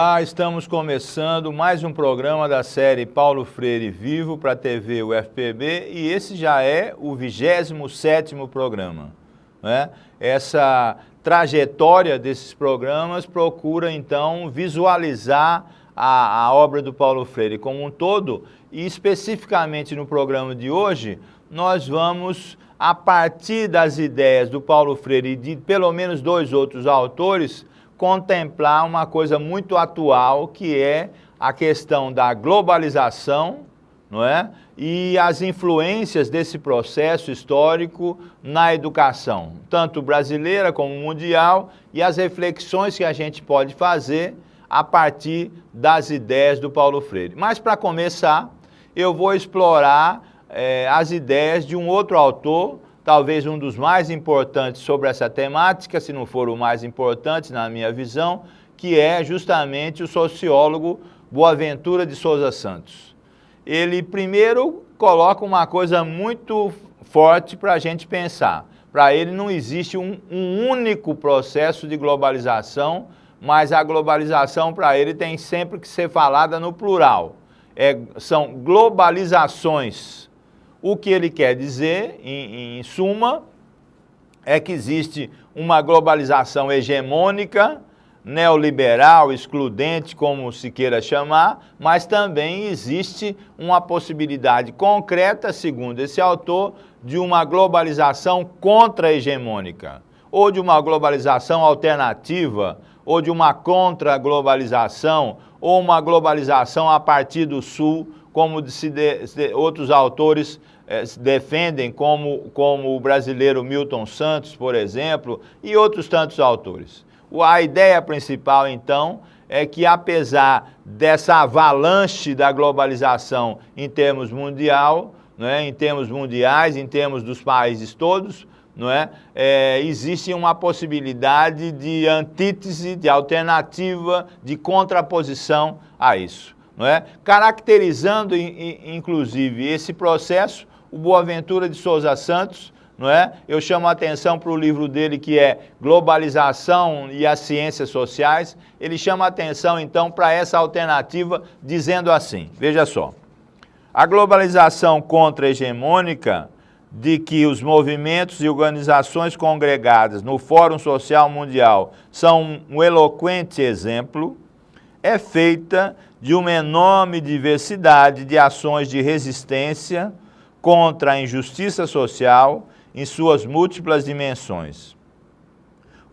Olá, estamos começando mais um programa da série Paulo Freire Vivo para a TV UFPB e esse já é o 27º programa, né? Essa trajetória desses programas procura então visualizar a obra do Paulo Freire como um todo e especificamente no programa de hoje nós vamos, a partir das ideias do Paulo Freire e de pelo menos dois outros autores, contemplar uma coisa muito atual, que é a questão da globalização, não é? E as influências desse processo histórico na educação, tanto brasileira como mundial, e as reflexões que a gente pode fazer a partir das ideias do Paulo Freire. Mas, para começar, eu vou explorar as ideias de um outro autor, talvez um dos mais importantes sobre essa temática, se não for o mais importante na minha visão, que é justamente o sociólogo Boaventura de Souza Santos. Ele primeiro coloca uma coisa muito forte para a gente pensar. Para ele não existe um único processo de globalização, mas a globalização para ele tem sempre que ser falada no plural. São globalizações. O que ele quer dizer, em suma, é que existe uma globalização hegemônica, neoliberal, excludente, como se queira chamar, mas também existe uma possibilidade concreta, segundo esse autor, de uma globalização contra-hegemônica, ou de uma globalização alternativa, ou de uma contra-globalização, ou uma globalização a partir do Sul, como outros autores defendem, como o brasileiro Milton Santos, por exemplo, e outros tantos autores. A ideia principal, então, é que apesar dessa avalanche da globalização em termos mundial, não é? Em termos mundiais, em termos dos países todos, não é? Existe uma possibilidade de antítese, de alternativa, de contraposição a isso. Não é? Caracterizando, inclusive, esse processo, o Boaventura de Souza Santos, não é? Eu chamo a atenção para o livro dele, que é Globalização e as Ciências Sociais. Ele chama a atenção, então, para essa alternativa, dizendo assim, veja só, a globalização contra-hegemônica, de que os movimentos e organizações congregadas no Fórum Social Mundial são um eloquente exemplo, é feita de uma enorme diversidade de ações de resistência contra a injustiça social em suas múltiplas dimensões,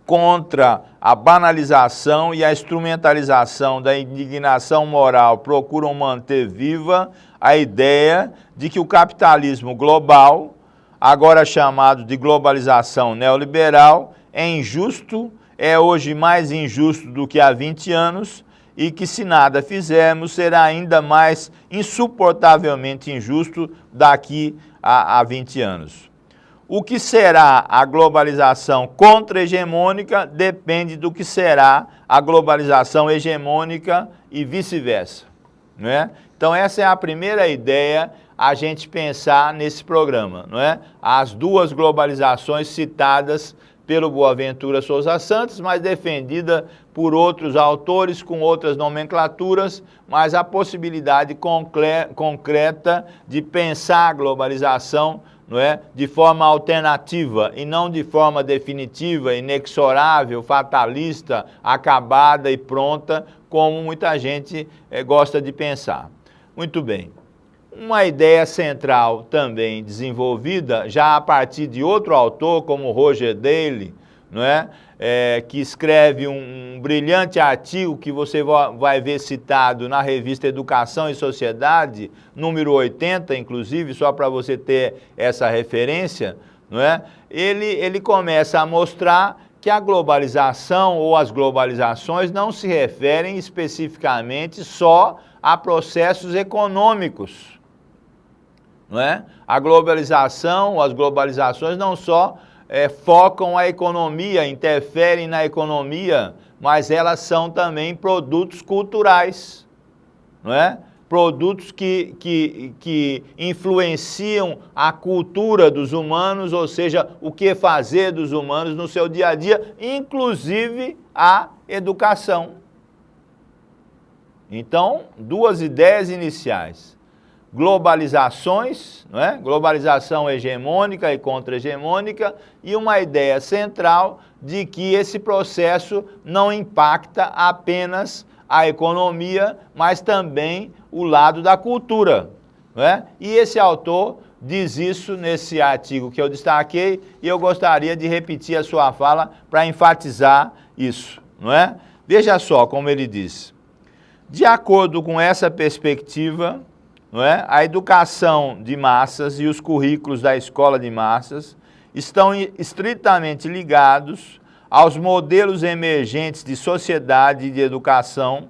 contra a banalização e a instrumentalização da indignação moral, procuram manter viva a ideia de que o capitalismo global, agora chamado de globalização neoliberal, é injusto, é hoje mais injusto do que há 20 anos, e que se nada fizermos será ainda mais insuportavelmente injusto daqui a 20 anos. O que será a globalização contra-hegemônica depende do que será a globalização hegemônica e vice-versa, não é? Então essa é a primeira ideia a gente pensar nesse programa, não é? As duas globalizações citadas pelo Boaventura Souza Santos, mas defendida por outros autores com outras nomenclaturas, mas a possibilidade concreta de pensar a globalização, não é? De forma alternativa e não de forma definitiva, inexorável, fatalista, acabada e pronta, como muita gente gosta de pensar. Muito bem. Uma ideia central também desenvolvida já a partir de outro autor, como Roger Daly, não é? Que escreve um brilhante artigo que você vai ver citado na revista Educação e Sociedade, número 80, inclusive, só para você ter essa referência, não é? Ele começa a mostrar que a globalização ou as globalizações não se referem especificamente só a processos econômicos. Não é? A globalização ou as globalizações não só focam a economia, interferem na economia, mas elas são também produtos culturais, não é? Produtos que influenciam a cultura dos humanos, ou seja, o que fazer dos humanos no seu dia a dia, inclusive a educação. Então, duas ideias iniciais. Globalizações, não é? Globalização hegemônica e contra-hegemônica, e uma ideia central de que esse processo não impacta apenas a economia, mas também o lado da cultura, não é? E esse autor diz isso nesse artigo que eu destaquei, e eu gostaria de repetir a sua fala para enfatizar isso, não é? Veja só como ele diz. De acordo com essa perspectiva, não é? A educação de massas e os currículos da escola de massas estão estritamente ligados aos modelos emergentes de sociedade e de educação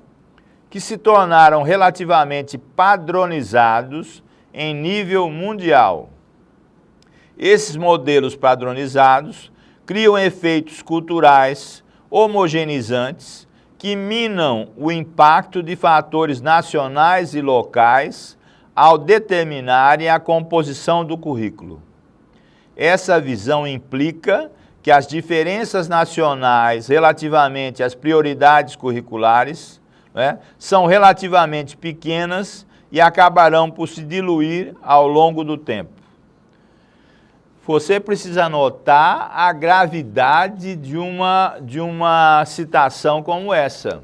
que se tornaram relativamente padronizados em nível mundial. Esses modelos padronizados criam efeitos culturais homogeneizantes que minam o impacto de fatores nacionais e locais ao determinarem a composição do currículo. Essa visão implica que as diferenças nacionais relativamente às prioridades curriculares, né, são relativamente pequenas e acabarão por se diluir ao longo do tempo. Você precisa notar a gravidade de uma citação como essa.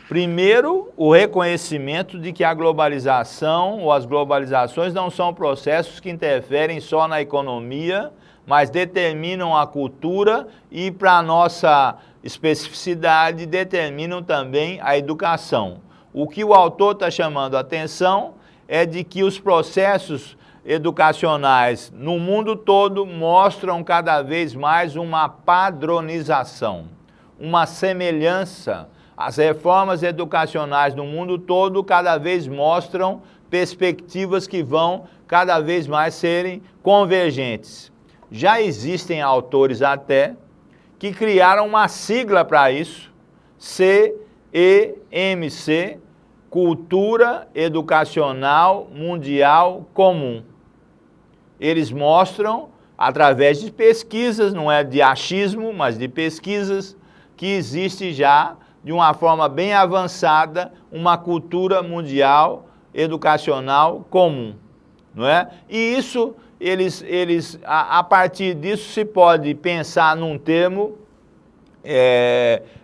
Primeiro, o reconhecimento de que a globalização ou as globalizações não são processos que interferem só na economia, mas determinam a cultura e, para a nossa especificidade, determinam também a educação. O que o autor está chamando a atenção é de que os processos educacionais no mundo todo mostram cada vez mais uma padronização, uma semelhança. As reformas educacionais no mundo todo cada vez mostram perspectivas que vão cada vez mais serem convergentes. Já existem autores até que criaram uma sigla para isso, CEMC, Cultura Educacional Mundial Comum. Eles mostram, através de pesquisas, não é de achismo, mas de pesquisas, que existe já, de uma forma bem avançada, uma cultura mundial educacional comum, não é? E isso, a partir disso, se pode pensar num termo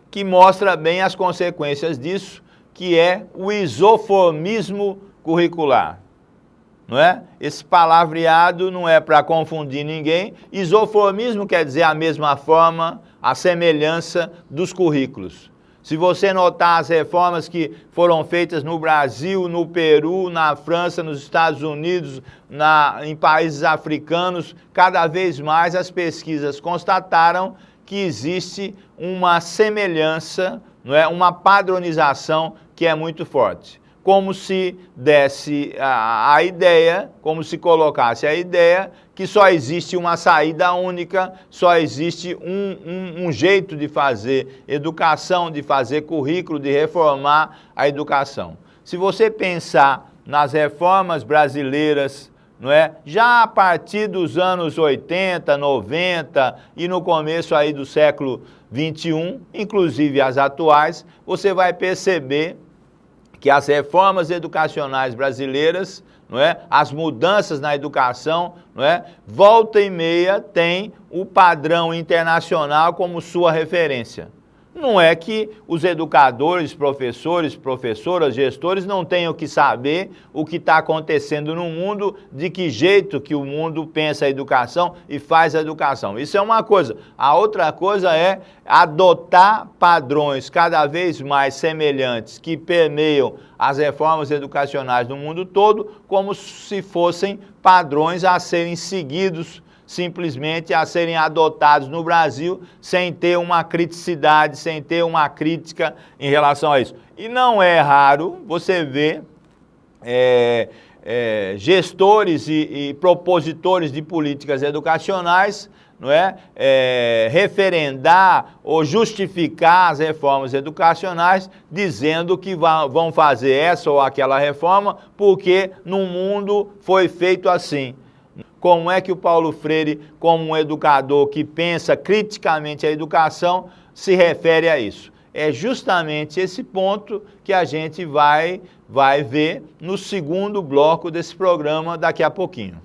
que mostra bem as consequências disso, que é o isoformismo curricular, não é? Esse palavreado não é para confundir ninguém. Isoformismo quer dizer a mesma forma, a semelhança dos currículos. Se você notar as reformas que foram feitas no Brasil, no Peru, na França, nos Estados Unidos, em países africanos, cada vez mais as pesquisas constataram que existe uma semelhança, não é? Uma padronização que é muito forte. Como se desse a ideia, como se colocasse a ideia que só existe uma saída única, só existe um jeito de fazer educação, de fazer currículo, de reformar a educação. Se você pensar nas reformas brasileiras, não é? Já a partir dos anos 80, 90 e no começo aí do século 21, inclusive as atuais, você vai perceber que as reformas educacionais brasileiras, não é? As mudanças na educação, não é? Volta e meia tem o padrão internacional como sua referência. Não é que os educadores, professores, professoras, gestores não tenham que saber o que está acontecendo no mundo, de que jeito que o mundo pensa a educação e faz a educação. Isso é uma coisa. A outra coisa é adotar padrões cada vez mais semelhantes que permeiam as reformas educacionais no mundo todo, como se fossem padrões a serem seguidos, simplesmente a serem adotados no Brasil, sem ter uma criticidade, sem ter uma crítica em relação a isso. E não é raro você ver gestores e propositores de políticas educacionais, não é? Referendar ou justificar as reformas educacionais dizendo que vão fazer essa ou aquela reforma porque no mundo foi feito assim. Como é que o Paulo Freire, como um educador que pensa criticamente a educação, se refere a isso? é justamente esse ponto que a gente vai ver no segundo bloco desse programa daqui a pouquinho.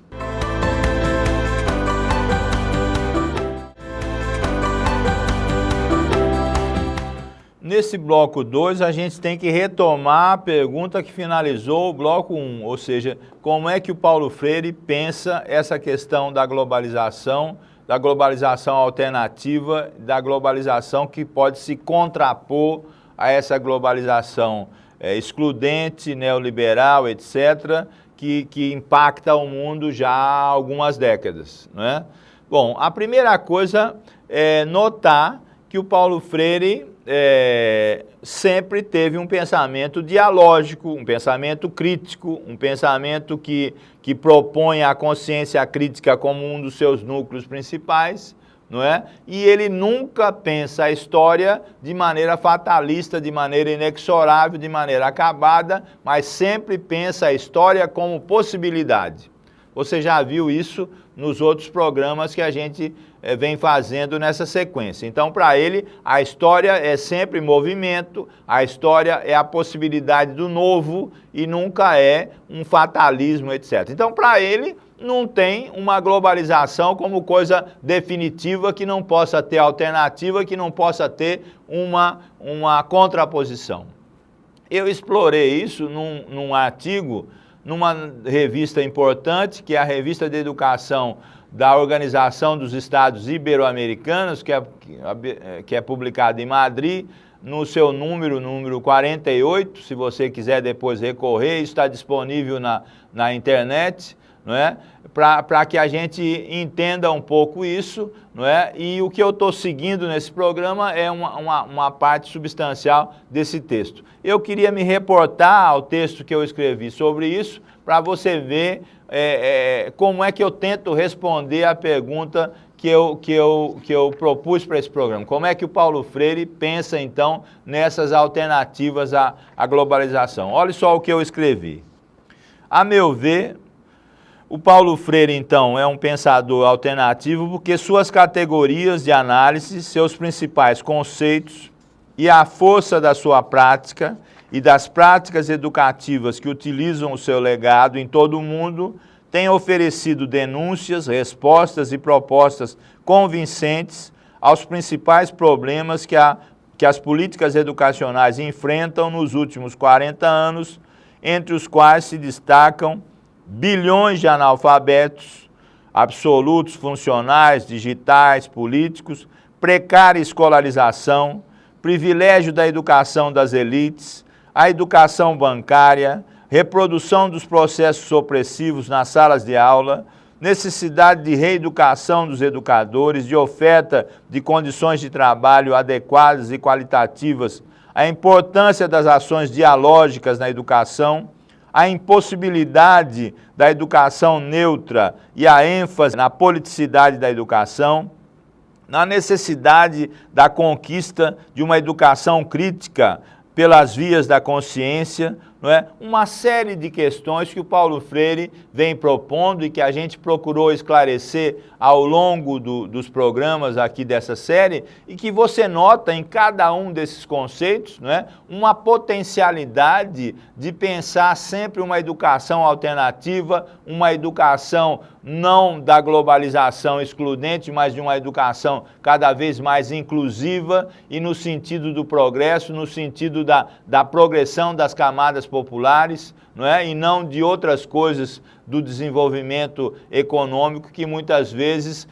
Nesse bloco 2, a gente tem que retomar a pergunta que finalizou o bloco 1, ou seja, como é que o Paulo Freire pensa essa questão da globalização alternativa, da globalização que pode se contrapor a essa globalização excludente, neoliberal, etc., que impacta o mundo já há algumas décadas, não é? Bom, a primeira coisa é notar que o Paulo Freire sempre teve um pensamento dialógico, um pensamento crítico, um pensamento que propõe a consciência crítica como um dos seus núcleos principais, não é? E ele nunca pensa a história de maneira fatalista, de maneira inexorável, de maneira acabada, mas sempre pensa a história como possibilidade. Você já viu isso nos outros programas que a gente vem fazendo nessa sequência. Então, para ele, a história é sempre movimento, a história é a possibilidade do novo e nunca é um fatalismo, etc. Então, para ele, não tem uma globalização como coisa definitiva que não possa ter alternativa, que não possa ter uma contraposição. Eu explorei isso num artigo, numa revista importante, que é a Revista de Educação da Organização dos Estados Ibero-Americanos, que é publicada em Madrid, no seu número 48, se você quiser depois recorrer, está disponível na internet, não é? Para que a gente entenda um pouco isso, não é? E o que eu estou seguindo nesse programa é uma parte substancial desse texto. Eu queria me reportar ao texto que eu escrevi sobre isso, para você ver como é que eu tento responder a pergunta que eu propus para esse programa. Como é que o Paulo Freire pensa, então, nessas alternativas à globalização? Olha só o que eu escrevi. A meu ver, o Paulo Freire, então, é um pensador alternativo porque suas categorias de análise, seus principais conceitos e a força da sua prática e das práticas educativas que utilizam o seu legado em todo o mundo têm oferecido denúncias, respostas e propostas convincentes aos principais problemas que as políticas educacionais enfrentam nos últimos 40 anos, entre os quais se destacam bilhões de analfabetos, absolutos, funcionais, digitais, políticos, precária escolarização, privilégio da educação das elites, a educação bancária, reprodução dos processos opressivos nas salas de aula, necessidade de reeducação dos educadores, de oferta de condições de trabalho adequadas e qualitativas, a importância das ações dialógicas na educação, a impossibilidade da educação neutra e a ênfase na politicidade da educação, na necessidade da conquista de uma educação crítica pelas vias da consciência, não é? Uma série de questões que o Paulo Freire vem propondo e que a gente procurou esclarecer ao longo dos programas aqui dessa série e que você nota em cada um desses conceitos, não é? Uma potencialidade de pensar sempre uma educação alternativa, uma educação não da globalização excludente, mas de uma educação cada vez mais inclusiva e no sentido do progresso, no sentido da progressão das camadas populares, não é? E não de outras coisas do desenvolvimento econômico que muitas vezes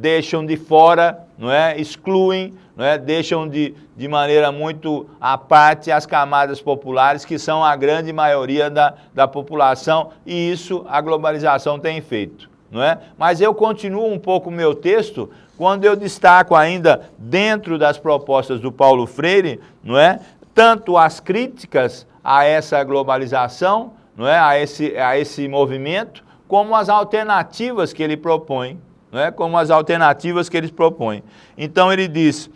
deixam de fora, não é? Excluem, não é? Deixam de maneira muito à parte as camadas populares, que são a grande maioria da população, e isso a globalização tem feito, não é? Mas eu continuo um pouco o meu texto quando eu destaco ainda dentro das propostas do Paulo Freire, não é? Tanto as críticas a essa globalização, não é? a esse movimento, como as alternativas que ele propõe, não é? Como as alternativas que ele propõe. Então ele diz,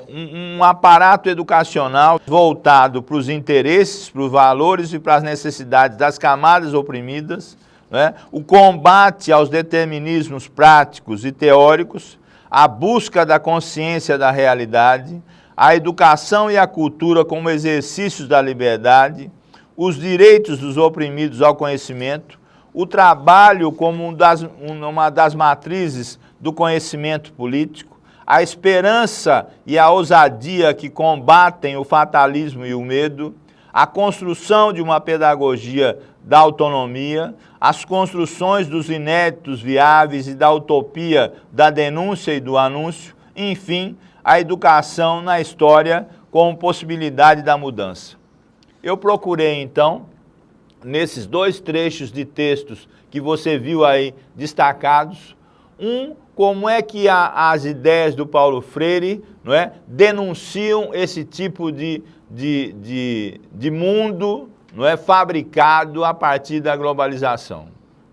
um aparato educacional voltado para os interesses, para os valores e para as necessidades das camadas oprimidas, não é? O combate aos determinismos práticos e teóricos, a busca da consciência da realidade, a educação e a cultura como exercícios da liberdade, os direitos dos oprimidos ao conhecimento, o trabalho como uma das matrizes do conhecimento político, a esperança e a ousadia que combatem o fatalismo e o medo, a construção de uma pedagogia da autonomia, as construções dos inéditos viáveis e da utopia da denúncia e do anúncio, enfim, a educação na história como possibilidade da mudança. Eu procurei, então, nesses dois trechos de textos que você viu aí destacados, como é que as ideias do Paulo Freire, não é, denunciam esse tipo de mundo, não é, fabricado a partir da globalização,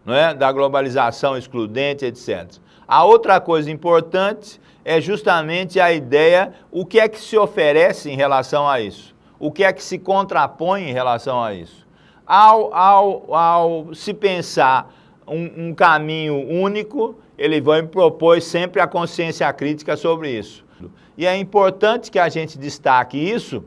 não é, da globalização excludente, etc. A outra coisa importante é justamente a ideia, o que é que se oferece em relação a isso, o que é que se contrapõe em relação a isso. Ao se pensar um caminho único, ele vai propor sempre a consciência crítica sobre isso. E é importante que a gente destaque isso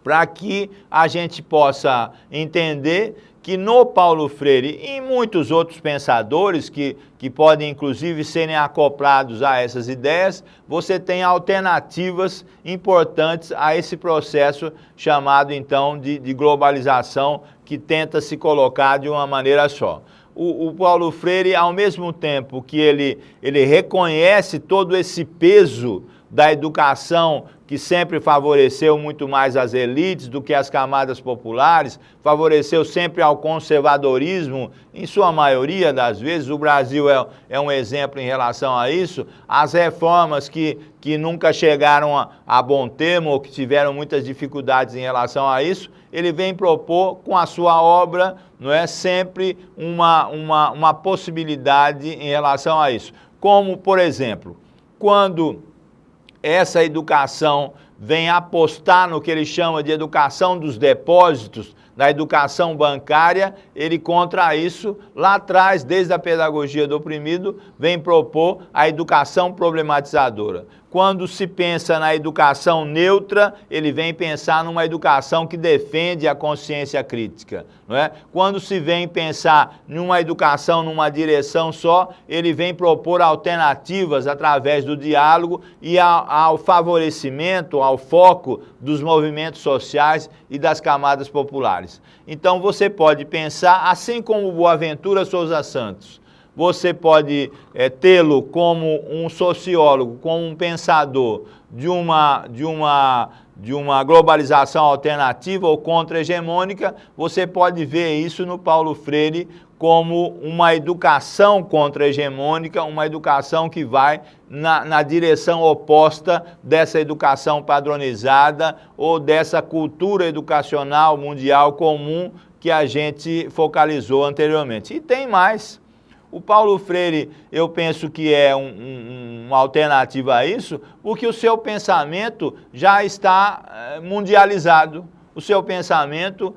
para que a gente possa entender que no Paulo Freire e em muitos outros pensadores que podem inclusive serem acoplados a essas ideias, você tem alternativas importantes a esse processo chamado então de globalização que tenta se colocar de uma maneira só. O Paulo Freire, ao mesmo tempo que ele reconhece todo esse peso da educação que sempre favoreceu muito mais as elites do que as camadas populares, favoreceu sempre ao conservadorismo, em sua maioria das vezes, o Brasil é um exemplo em relação a isso, as reformas que nunca chegaram a bom termo ou que tiveram muitas dificuldades em relação a isso, ele vem propor com a sua obra, não é, sempre uma possibilidade em relação a isso. Como, por exemplo, quando essa educação vem apostar no que ele chama de educação dos depósitos, da educação bancária, ele contra isso, lá atrás, desde a pedagogia do oprimido, vem propor a educação problematizadora. Quando se pensa na educação neutra, ele vem pensar numa educação que defende a consciência crítica, não é? Quando se vem pensar numa educação numa direção só, ele vem propor alternativas através do diálogo e ao favorecimento, ao foco dos movimentos sociais e das camadas populares. Então você pode pensar, assim como Boaventura Souza Santos, você pode tê-lo como um sociólogo, como um pensador de uma globalização alternativa ou contra-hegemônica, você pode ver isso no Paulo Freire como uma educação contra-hegemônica, uma educação que vai na direção oposta dessa educação padronizada ou dessa cultura educacional mundial comum que a gente focalizou anteriormente. E tem mais. O Paulo Freire, eu penso que é uma alternativa a isso, porque o seu pensamento já está mundializado. O seu pensamento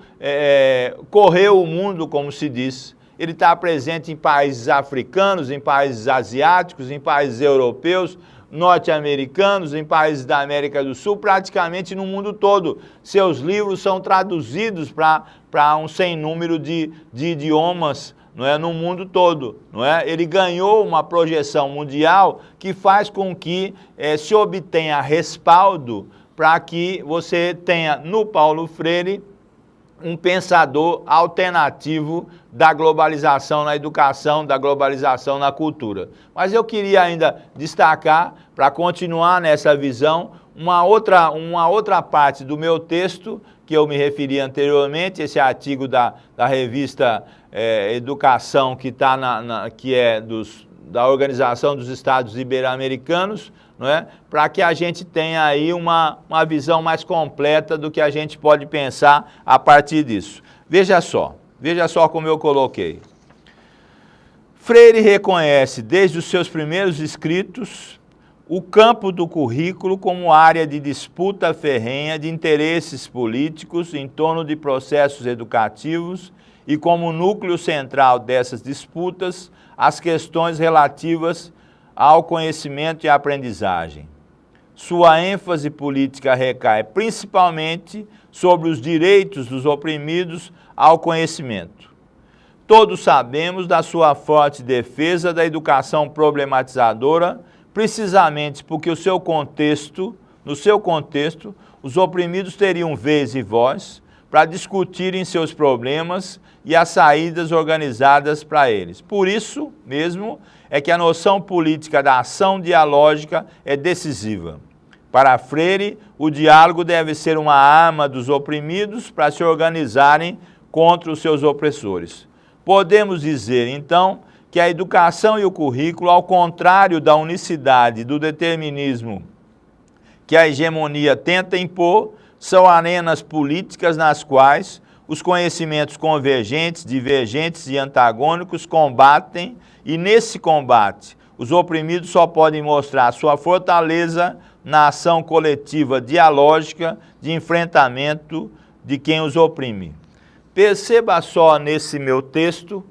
correu o mundo, como se diz. Ele está presente em países africanos, em países asiáticos, em países europeus, norte-americanos, em países da América do Sul, praticamente no mundo todo. Seus livros são traduzidos para um sem número de idiomas, não é, no mundo todo, não é? Ele ganhou uma projeção mundial que faz com que se obtenha respaldo para que você tenha no Paulo Freire um pensador alternativo da globalização na educação, da globalização na cultura. Mas eu queria ainda destacar, para continuar nessa visão, uma outra parte do meu texto, que eu me referi anteriormente, esse artigo da revista Educação, que é da Organização dos Estados Ibero-Americanos, não é? Para que a gente tenha aí uma visão mais completa do que a gente pode pensar a partir disso. Veja só como eu coloquei. Freire reconhece desde os seus primeiros escritos o campo do currículo como área de disputa ferrenha de interesses políticos em torno de processos educativos e como núcleo central dessas disputas as questões relativas ao conhecimento e à aprendizagem. sua ênfase política recai principalmente sobre os direitos dos oprimidos ao conhecimento. Todos sabemos da sua forte defesa da educação problematizadora, precisamente porque no seu contexto, os oprimidos teriam vez e voz para discutirem seus problemas e as saídas organizadas para eles. Por isso mesmo é que a noção política da ação dialógica é decisiva. Para Freire, o diálogo deve ser uma arma dos oprimidos para se organizarem contra os seus opressores. Podemos dizer, então, que a educação e o currículo, ao contrário da unicidade do determinismo que a hegemonia tenta impor, são arenas políticas nas quais os conhecimentos convergentes, divergentes e antagônicos combatem, e nesse combate os oprimidos só podem mostrar sua fortaleza na ação coletiva dialógica de enfrentamento de quem os oprime. Perceba só nesse meu texto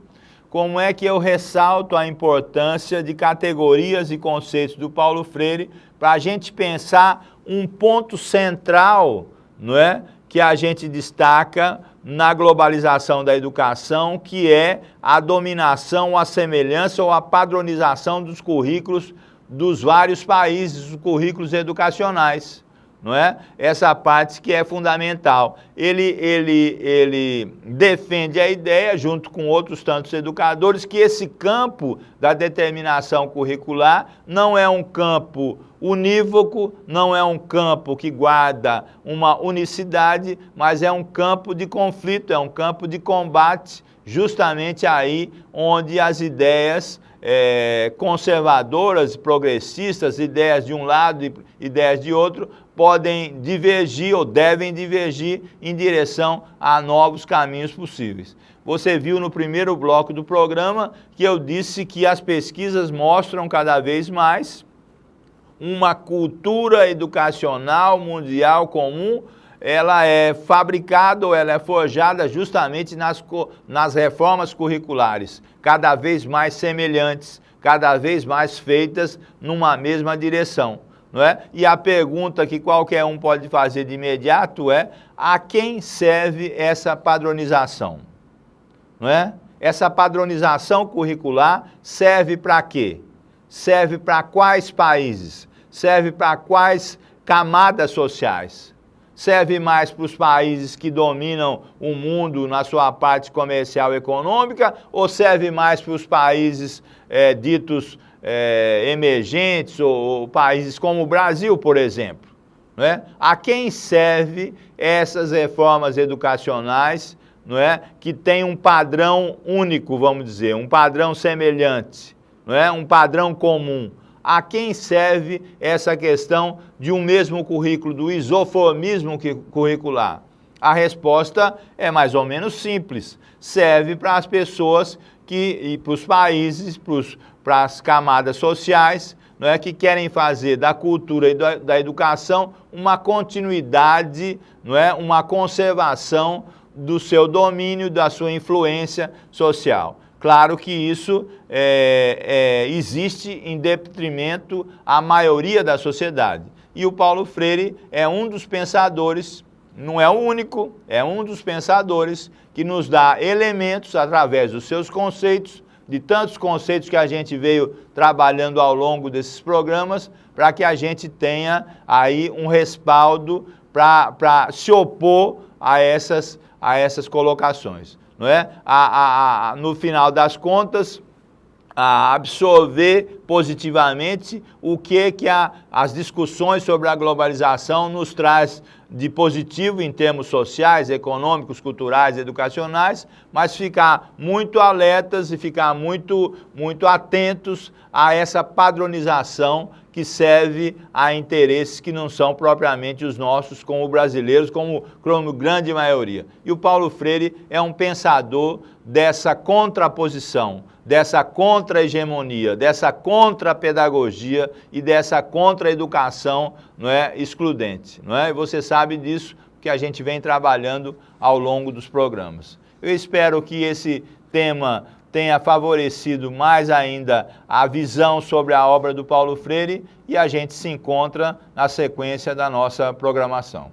como é que eu ressalto a importância de categorias e conceitos do Paulo Freire para a gente pensar um ponto central, não é, que a gente destaca na globalização da educação, que é a dominação, a semelhança ou a padronização dos currículos dos vários países, os currículos educacionais, não é? Essa parte que é fundamental. Ele defende a ideia, junto com outros tantos educadores, que esse campo da determinação curricular não é um campo unívoco, não é um campo que guarda uma unicidade, mas é um campo de conflito, é um campo de combate, justamente aí onde as ideias conservadoras, progressistas, ideias de um lado e ideias de outro, podem divergir ou devem divergir em direção a novos caminhos possíveis. Você viu no primeiro bloco do programa que eu disse que as pesquisas mostram cada vez mais uma cultura educacional mundial comum. Ela é fabricada ou ela é forjada justamente nas reformas curriculares, cada vez mais semelhantes, cada vez mais feitas numa mesma direção, não é? E a pergunta que qualquer um pode fazer de imediato é: a quem serve essa padronização? Não é? Essa padronização curricular serve para quê? Serve para quais países? Serve para quais camadas sociais? Serve mais para os países que dominam o mundo na sua parte comercial e econômica, ou serve mais para os países ditos emergentes, ou países como o Brasil, por exemplo? Não é? A quem serve essas reformas educacionais, não é? Que tem um padrão único, vamos dizer, um padrão semelhante, não é? Um padrão comum? A quem serve essa questão de um mesmo currículo, do isoformismo curricular? A resposta é mais ou menos simples. Serve para as pessoas e para os países, para as camadas sociais, não é, que querem fazer da cultura e da educação uma continuidade, não é, uma conservação do seu domínio, da sua influência social. Claro que isso existe em detrimento à maioria da sociedade. E o Paulo Freire é um dos pensadores, não é o único, é um dos pensadores que nos dá elementos através dos seus conceitos, de tantos conceitos que a gente veio trabalhando ao longo desses programas, para que a gente tenha aí um respaldo para se opor a essas colocações. Não é? No final das contas, a absorver positivamente o que as discussões sobre a globalização nos traz de positivo em termos sociais, econômicos, culturais, educacionais, mas ficar muito alertas e ficar muito atentos a essa padronização que serve a interesses que não são propriamente os nossos, como brasileiros, como grande maioria. E o Paulo Freire é um pensador dessa contraposição, dessa contra-hegemonia, dessa contra-pedagogia e dessa contra-educação, não é, excludente. Não é? E você sabe disso, que a gente vem trabalhando ao longo dos programas. Eu espero que esse tema tenha favorecido mais ainda a visão sobre a obra do Paulo Freire e a gente se encontra na sequência da nossa programação.